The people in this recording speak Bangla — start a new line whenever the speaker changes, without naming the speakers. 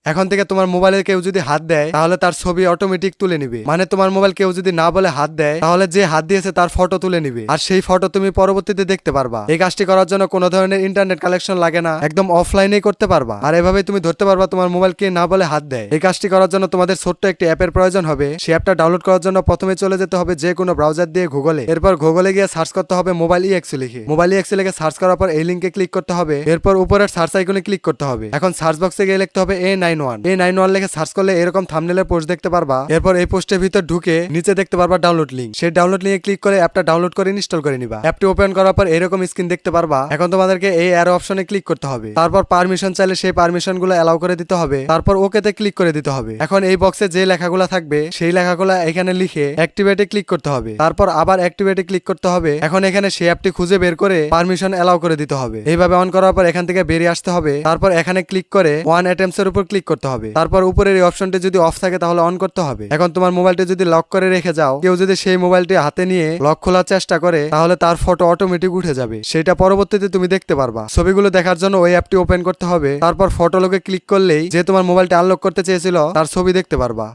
এখন থেকে তোমার মোবাইলে কেউ যদি হাত দেয় তাহলে তার ছবি অটোমেটিক তুলে নিবে। মানে তোমার মোবাইল কেউ যদি না বলে হাত দেয় তাহলে যে হাত দিয়েছে তার ফটো তুলে নিবে, আর সেই ফটো তুমি পরবর্তীতে দেখতে পারবা। এই কাজটি করার জন্য কোনো ধরনের ইন্টারনেট কানেকশন লাগে না, একদম অফলাইনেই করতে পারবা। আর এভাবে তুমি ধরতে পারবা তোমার মোবাইল কে না বলে হাত দেয়। এই কাজটি করার জন্য তোমাদের ছোট্ট একটি অ্যাপের প্রয়োজন হবে। সেই অ্যাপটা ডাউনলোড করার জন্য প্রথমে চলে যেতে হবে যে কোনো ব্রাউজার দিয়ে গুগলে। এরপর গুগলে গিয়ে সার্চ করতে হবে মোবাইল ইএক্স লিখে। মোবাইল ইএক্স লিখে সার্চ করার পর এই লিঙ্কে ক্লিক করতে হবে। এরপর উপরের সার্চ আইকনে ক্লিক করতে হবে। এখন সার্চ বক্সে গিয়ে লিখতে হবে A91 লিখে সার্চ করলে এরকম থাম্বনেলের পোস্ট দেখতে পারবা। এরপর এই পোস্টের ভিতর ঢুকে নিচে দেখতে পারবা ডাউনলোড লিঙ্ক। সেই ডাউনলোড লিঙ্কে ক্লিক করে অ্যাপটা ডাউনলোড করে ইনস্টল করে নিবা। অ্যাপটি ওপেন করার পর এরকম স্ক্রিন দেখতে পারবা। এখন তোমাদেরকে এই অ্যারো অপশনে ক্লিক করতে হবে। তারপর পারমিশন চাইলে সেই পারমিশন গুলো অ্যালাউ করে দিতে হবে। তারপর ওকেতে ক্লিক করে দিতে হবে। এখন এই বক্সে যে লেখাগুলো থাকবে সেই লেখাগুলো এখানে লিখে অ্যাক্টিভেটে ক্লিক করতে হবে। তারপর আবার অ্যাক্টিভেটে ক্লিক করতে হবে। এখন এখানে সেই অ্যাপটি খুঁজে বের করে পারমিশন অ্যালাউ করে দিতে হবে। এইভাবে অন করার পর এখান থেকে বেরিয়ে আসতে হবে। তারপর এখানে ক্লিক করে ওয়ান অ্যাটেম্পস এর উপর ক্লিক করতে হবে। তারপর উপরের এই অপশনটি যদি অফ থাকে তাহলে অন করতে হবে। এখন তোমার মোবাইলটি যদি লক করে রেখে যাও, কেউ যদি সেই মোবাইলটি হাতে নিয়ে লক খোলার চেষ্টা করে তাহলে তার ফটো অটোমেটিক উঠে যাবে, সেটা পরবর্তীতে তুমি দেখতে পারবা। ছবিগুলো দেখার জন্য ওই অ্যাপটি ওপেন করতে হবে। তারপর ফটো লকে ক্লিক করলেই যে তোমার মোবাইলটি আনলক করতে চেয়েছিল তার ছবি দেখতে পারবা।